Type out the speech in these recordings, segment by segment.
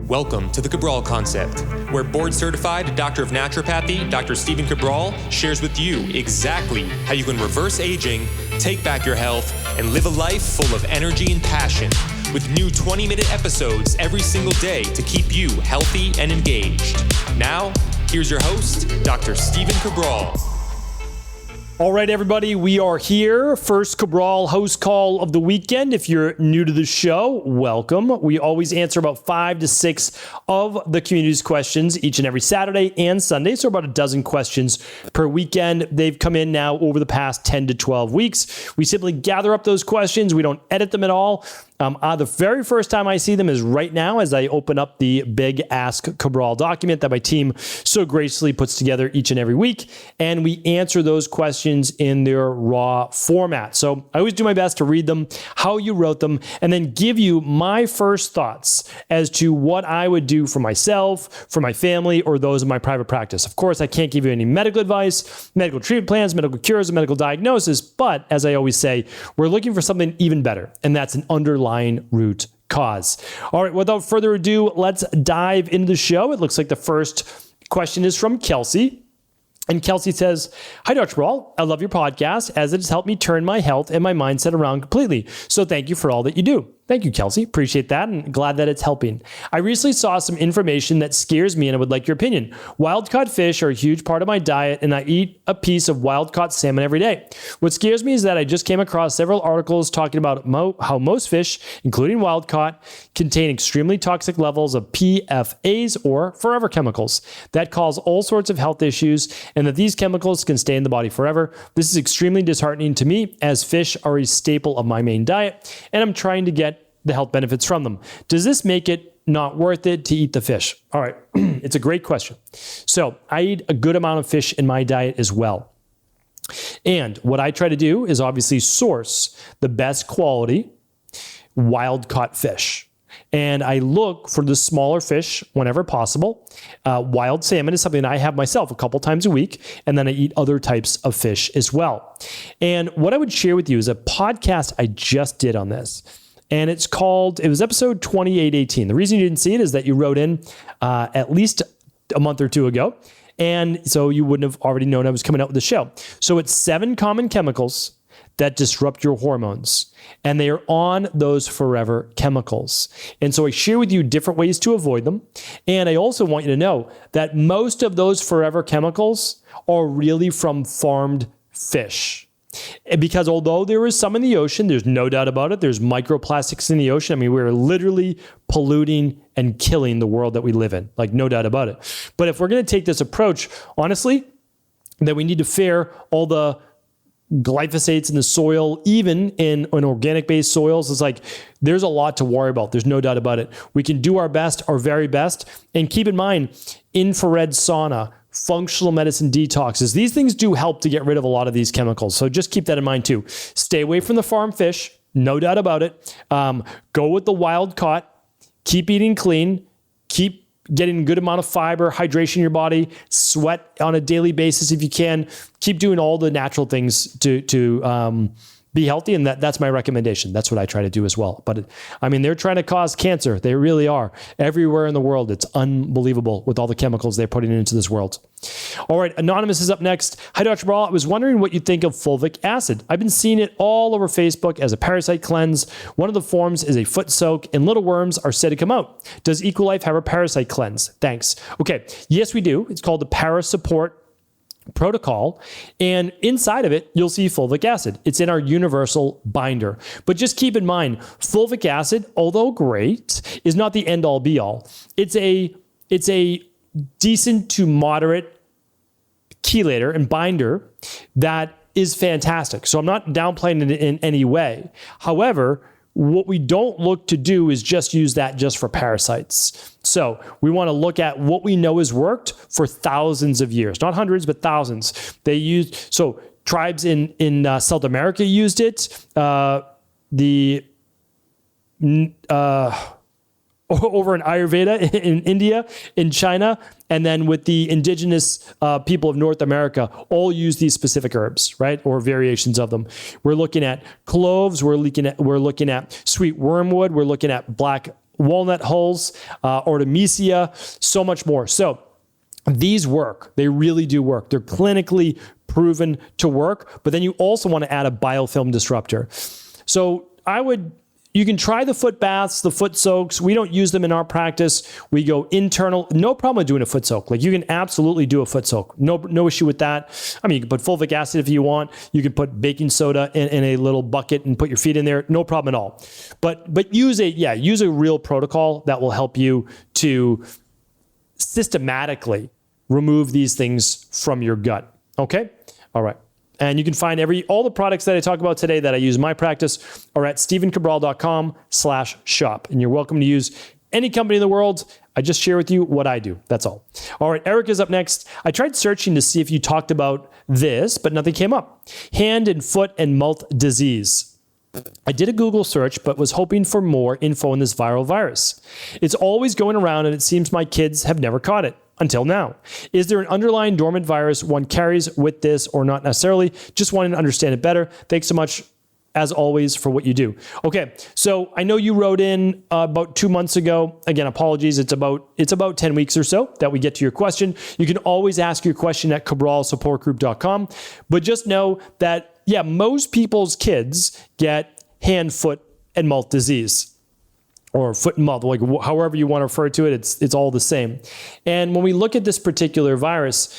Welcome to the Cabral Concept, where board-certified Doctor of Naturopathy, Dr. Stephen Cabral, shares with you exactly how you can reverse aging, take back your health, and live a life full of energy and passion, with new 20-minute episodes every single day to keep you healthy and engaged. Now, here's your host, Dr. Stephen Cabral. All right, everybody, we are here. First Cabral HouseCall of the weekend. If you're new to the show, welcome. We always answer about 5 to 6 of the community's questions each and every Saturday and Sunday, so about a dozen questions per weekend. They've come in now over the past 10 to 12 weeks. We simply gather up those questions. We don't edit them at all. The very first time I see them is right now as I open up the big Ask Cabral document that my team so graciously puts together each and every week, and we answer those questions in their raw format. So I always do my best to read them, how you wrote them, and then give you my first thoughts as to what I would do for myself, for my family, or those in my private practice. Of course, I can't give you any medical advice, medical treatment plans, medical cures, or medical diagnosis, but as I always say, we're looking for something even better, and that's an underlying root cause. All right, without further ado, let's dive into the show. It looks like the first question is from Kelsey. And Kelsey says, "Hi, Dr. Cabral. I love your podcast as it has helped me turn my health and my mindset around completely. So thank you for all that you do." Thank you, Kelsey. Appreciate that and glad that it's helping. I recently saw some information that scares me and I would like your opinion. Wild-caught fish are a huge part of my diet and I eat a piece of wild-caught salmon every day. What scares me is that I just came across several articles talking about how most fish, including wild-caught, contain extremely toxic levels of PFAs or forever chemicals that cause all sorts of health issues and that these chemicals can stay in the body forever. This is extremely disheartening to me as fish are a staple of my main diet and I'm trying to get the health benefits from them. Does this make it not worth it to eat the fish? All right, it's a great question. So I eat a good amount of fish in my diet as well. And what I try to do is obviously source the best quality wild-caught fish. And I look for the smaller fish whenever possible. Wild salmon is something I have myself a couple times a week, and then I eat other types of fish as well. And what I would share with you is a podcast I just did on this. And it was episode 2818. The reason you didn't see it is that you wrote in at least a month or two ago. And so you wouldn't have already known I was coming out with the show. So it's 7 common chemicals that disrupt your hormones. And they are on those forever chemicals. And so I share with you different ways to avoid them. And I also want you to know that most of those forever chemicals are really from farmed fish. Because although there is some in the ocean, there's no doubt about it, there's microplastics in the ocean. I mean, we're literally polluting and killing the world that we live in, like no doubt about it. But if we're going to take this approach, honestly, then we need to fare all the glyphosates in the soil, even in organic-based soils. It's like there's a lot to worry about. There's no doubt about it. We can do our best, our very best. And keep in mind, infrared sauna, functional medicine detoxes. These things do help to get rid of a lot of these chemicals. So just keep that in mind too. Stay away from the farm fish, no doubt about it. Go with the wild caught. Keep eating clean. Keep getting a good amount of fiber, hydration in your body. Sweat on a daily basis if you can. Keep doing all the natural things to be healthy, and that's my recommendation. That's what I try to do as well. But I mean, they're trying to cause cancer. They really are. Everywhere in the world, it's unbelievable with all the chemicals they're putting into this world. All right, Anonymous is up next. Hi, Dr. Cabral. I was wondering what you think of fulvic acid. I've been seeing it all over Facebook as a parasite cleanse. One of the forms is a foot soak, and little worms are said to come out. Does Equilife have a parasite cleanse? Thanks. Okay, yes, we do. It's called the Parasupport protocol, and inside of it you'll see fulvic acid. It's in our universal binder. But just keep in mind, fulvic acid, although great, is not the end all be all. It's a decent to moderate chelator and binder that is fantastic. So I'm not downplaying it in any way. However, what we don't look to do is just use that just for parasites. So we want to look at what we know has worked for thousands of years, not hundreds, but thousands. So tribes in South America used it. Over in Ayurveda in India, in China, and then with the indigenous people of North America, all use these specific herbs, right? Or variations of them. We're looking at cloves, we're looking at sweet wormwood, we're looking at black walnut hulls, Artemisia, so much more. So these work. They really do work. They're clinically proven to work, but then you also want to add a biofilm disruptor. So you can try the foot baths, the foot soaks. We don't use them in our practice. We go internal. No problem with doing a foot soak. Like, you can absolutely do a foot soak. No issue with that. I mean, you can put fulvic acid if you want. You can put baking soda in a little bucket and put your feet in there. No problem at all. But use a real protocol that will help you to systematically remove these things from your gut. Okay? All right. And you can find all the products that I talk about today that I use in my practice are at stevencabral.com/shop. And you're welcome to use any company in the world. I just share with you what I do. That's all. All right, Eric is up next. I tried searching to see if you talked about this, but nothing came up. Hand and foot and mouth disease. I did a Google search, but was hoping for more info on this viral virus. It's always going around, and it seems my kids have never caught it. Until now. Is there an underlying dormant virus one carries with this, or not necessarily? Just wanting to understand it better. Thanks so much, as always, for what you do. Okay, so I know you wrote in about 2 months ago. Again, apologies. It's about 10 weeks or so that we get to your question. You can always ask your question at cabralsupportgroup.com. But just know that, most people's kids get hand, foot, and mouth disease. Or foot and mouth, like however you want to refer to it, it's all the same. And when we look at this particular virus,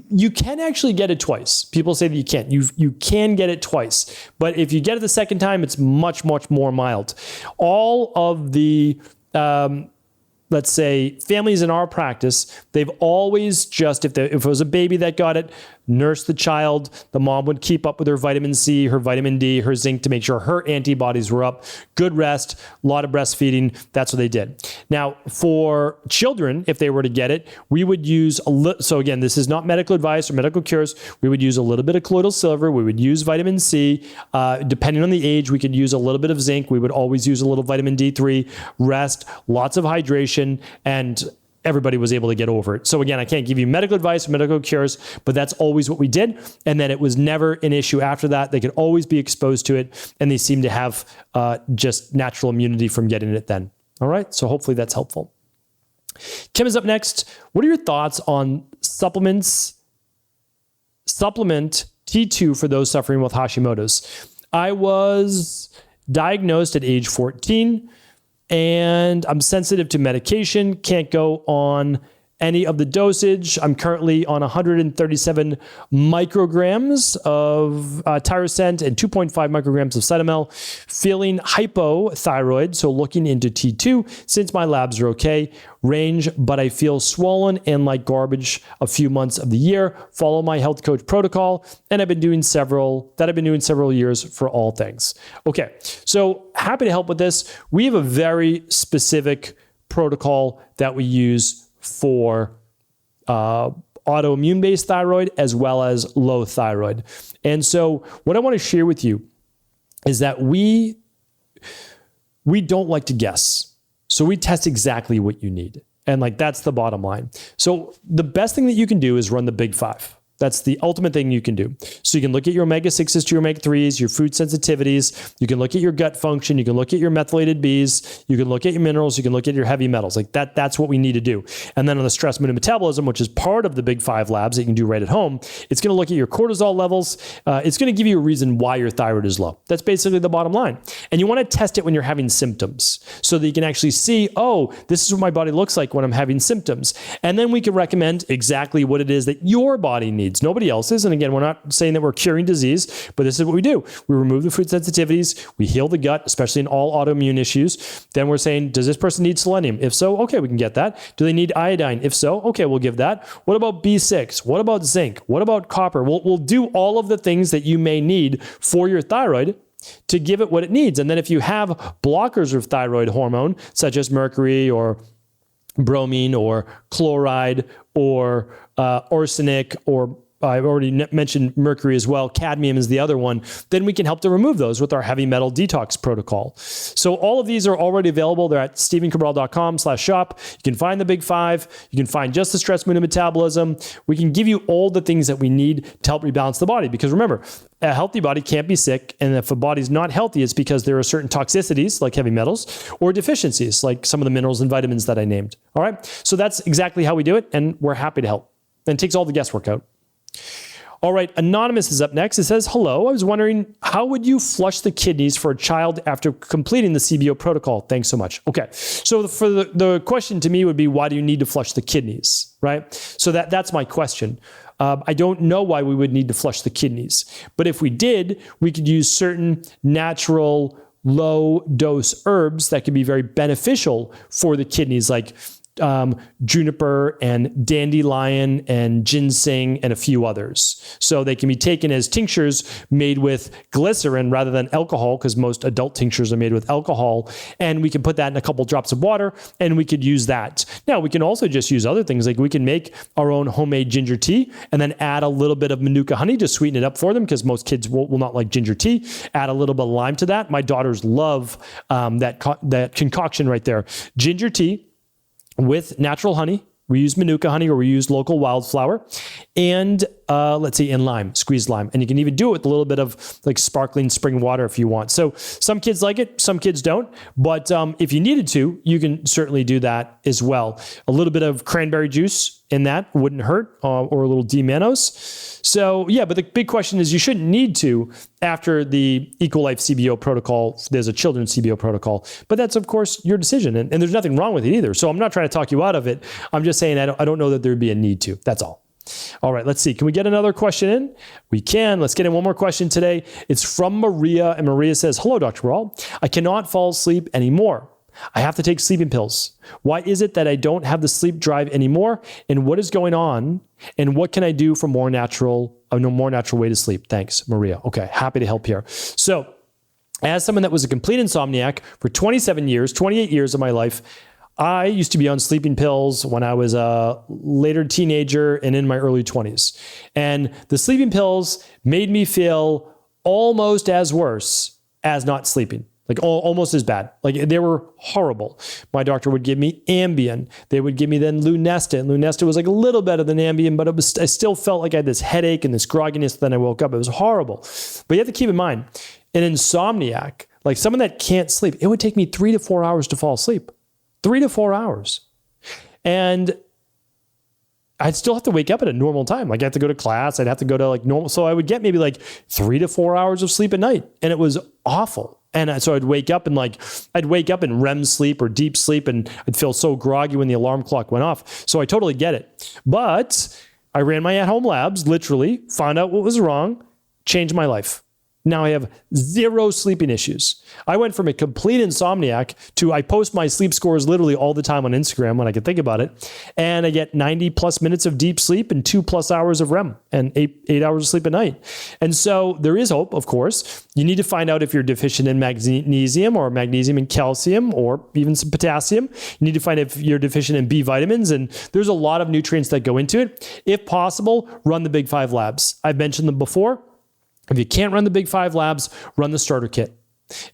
you can actually get it twice. People say that you can't. You can get it twice. But if you get it the second time, it's much, much more mild. All of the, let's say, families in our practice, they've always just, if it was a baby that got it, nurse the child. The mom would keep up with her vitamin C, her vitamin D, her zinc to make sure her antibodies were up. Good rest, a lot of breastfeeding. That's what they did. Now, for children, if they were to get it, we would use so again, this is not medical advice or medical cures. We would use a little bit of colloidal silver. We would use vitamin C. Depending on the age, we could use a little bit of zinc. We would always use a little vitamin D3, rest, lots of hydration, and everybody was able to get over it. So again, I can't give you medical advice or medical cures, but that's always what we did. And then it was never an issue after that. They could always be exposed to it, and they seem to have just natural immunity from getting it then. All right, so hopefully that's helpful. Kim is up next. What are your thoughts on supplement T2 for those suffering with Hashimoto's? I was diagnosed at age 14. And I'm sensitive to medication, can't go on any of the dosage. I'm currently on 137 micrograms of Tyrosent and 2.5 micrograms of Cytomel, feeling hypothyroid, so looking into T2 since my labs are okay, range, but I feel swollen and like garbage a few months of the year. Follow my health coach protocol, and I've been doing several years for all things. Okay, so happy to help with this. We have a very specific protocol that we use for autoimmune-based thyroid as well as low thyroid. And so what I want to share with you is that we don't like to guess. So we test exactly what you need. And that's the bottom line. So the best thing that you can do is run the Big Five. That's the ultimate thing you can do. So you can look at your omega-6s to your omega-3s, your food sensitivities. You can look at your gut function. You can look at your methylated Bs. You can look at your minerals. You can look at your heavy metals. That's what we need to do. And then on the stress, mood, and metabolism, which is part of the Big Five labs that you can do right at home, it's going to look at your cortisol levels. It's going to give you a reason why your thyroid is low. That's basically the bottom line. And you want to test it when you're having symptoms so that you can actually see, this is what my body looks like when I'm having symptoms. And then we can recommend exactly what it is that your body needs. Nobody else's. And again, we're not saying that we're curing disease, but this is what we do. We remove the food sensitivities. We heal the gut, especially in all autoimmune issues. Then we're saying, does this person need selenium? If so, okay, we can get that. Do they need iodine? If so, okay, we'll give that. What about B6? What about zinc? What about copper? We'll do all of the things that you may need for your thyroid to give it what it needs. And then if you have blockers of thyroid hormone, such as mercury or bromine or chloride or arsenic or I've already mentioned mercury as well. Cadmium is the other one. Then we can help to remove those with our heavy metal detox protocol. So all of these are already available. They're at stevencabral.com/shop. You can find the big five. You can find just the stress, mood, and metabolism. We can give you all the things that we need to help rebalance the body. Because remember, a healthy body can't be sick. And if a body's not healthy, it's because there are certain toxicities like heavy metals or deficiencies like some of the minerals and vitamins that I named. All right. So that's exactly how we do it. And we're happy to help. And it takes all the guesswork out. All right. Anonymous is up next. It says, hello. I was wondering, how would you flush the kidneys for a child after completing the CBO protocol? Thanks so much. Okay. So for the question to me would be, why do you need to flush the kidneys? Right. So that's my question. I don't know why we would need to flush the kidneys, but if we did, we could use certain natural low dose herbs that could be very beneficial for the kidneys, like juniper and dandelion and ginseng and a few others. So they can be taken as tinctures made with glycerin rather than alcohol, because most adult tinctures are made with alcohol. And we can put that in a couple drops of water and we could use that. Now we can also just use other things, like we can make our own homemade ginger tea and then add a little bit of Manuka honey to sweeten it up for them, because most kids will not like ginger tea. Add a little bit of lime to that. My daughters love that concoction right there. Ginger tea with natural honey. We use Manuka honey or we use local wildflower, and and lime, squeezed lime. And you can even do it with a little bit of like sparkling spring water if you want. So some kids like it, some kids don't. But if you needed to, you can certainly do that as well. A little bit of cranberry juice in that wouldn't hurt, or a little D-mannose. So yeah, but the big question is you shouldn't need to after the EcoLife CBO protocol. There's a children's CBO protocol, but that's of course your decision. And there's nothing wrong with it either. So I'm not trying to talk you out of it. I'm just saying I don't know that there'd be a need to. That's all. All right, let's see. Can we get another question in? We can. Let's get in one more question today. It's from Maria, and Maria says, hello, Dr. Brawl. I cannot fall asleep anymore. I have to take sleeping pills. Why is it that I don't have the sleep drive anymore? And what is going on? And what can I do for a more natural way to sleep? Thanks, Maria. Okay, happy to help here. So, as someone that was a complete insomniac for 28 years of my life, I used to be on sleeping pills when I was a later teenager and in my early 20s. And the sleeping pills made me feel almost as worse as not sleeping. Like almost as bad. Like they were horrible. My doctor would give me Ambien. They would give me then Lunesta. And Lunesta was like a little better than Ambien, but I still felt like I had this headache and this grogginess. Then I woke up. It was horrible. But you have to keep in mind, an insomniac, like someone that can't sleep, it would take me 3 to 4 hours to fall asleep. 3 to 4 hours. And I'd still have to wake up at a normal time. Like I have to go to class. I'd have to go to like normal. So I would get maybe like 3 to 4 hours of sleep at night. And it was awful. And so I'd wake up in REM sleep or deep sleep, and I'd feel so groggy when the alarm clock went off. So I totally get it. But I ran my at-home labs, literally, found out what was wrong, changed my life. Now I have 0 sleeping issues. I went from a complete insomniac to I post my sleep scores literally all the time on Instagram when I can think about it. And I get 90 plus minutes of deep sleep and 2+ hours of REM and 8 hours of sleep a night. And so there is hope, of course. You need to find out if you're deficient in magnesium or magnesium and calcium or even some potassium. You need to find if you're deficient in B vitamins. And there's a lot of nutrients that go into it. If possible, run the Big 5 labs. I've mentioned them before. If you can't run the Big 5 labs, run the starter kit.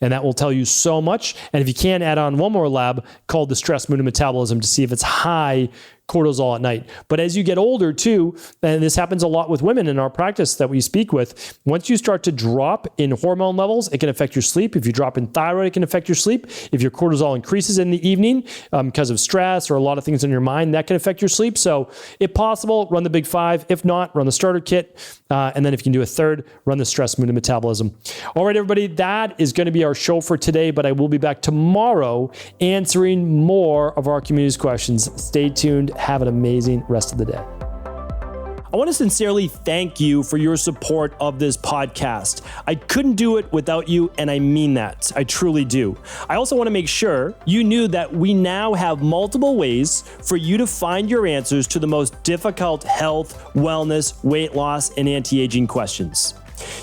And that will tell you so much. And if you can, add on one more lab called the stress, mood, and metabolism to see if it's high cortisol at night. But as you get older too, and this happens a lot with women in our practice that we speak with, once you start to drop in hormone levels, it can affect your sleep. If you drop in thyroid, it can affect your sleep. If your cortisol increases in the evening because of stress or a lot of things in your mind, that can affect your sleep. So if possible, run the Big 5. If not, run the starter kit. And then if you can do a third, run the stress, mood, and metabolism. All right, everybody, that is going to be our show for today, but I will be back tomorrow answering more of our community's questions. Stay tuned. Have an amazing rest of the day. I want to sincerely thank you for your support of this podcast. I couldn't do it without you, and I mean that. I truly do. I also want to make sure you knew that we now have multiple ways for you to find your answers to the most difficult health, wellness, weight loss, and anti-aging questions.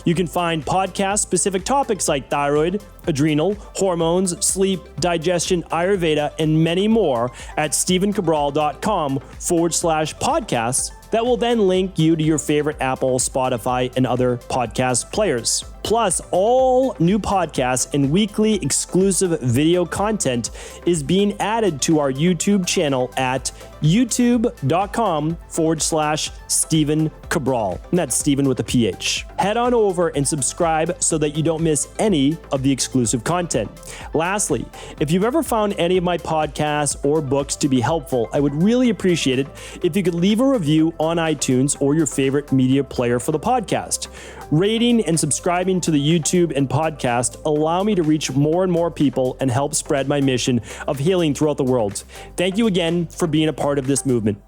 You can find podcast-specific topics like thyroid, adrenal, hormones, sleep, digestion, Ayurveda, and many more at stevencabral.com/podcasts that will then link you to your favorite Apple, Spotify, and other podcast players. Plus, all new podcasts and weekly exclusive video content is being added to our YouTube channel at youtube.com/Stephen Cabral. And that's Stephen with a PH. Head on over and subscribe so that you don't miss any of the exclusive content. Lastly, if you've ever found any of my podcasts or books to be helpful, I would really appreciate it if you could leave a review on iTunes or your favorite media player for the podcast. Rating and subscribing to the YouTube and podcast allow me to reach more and more people and help spread my mission of healing throughout the world. Thank you again for being a part of this movement.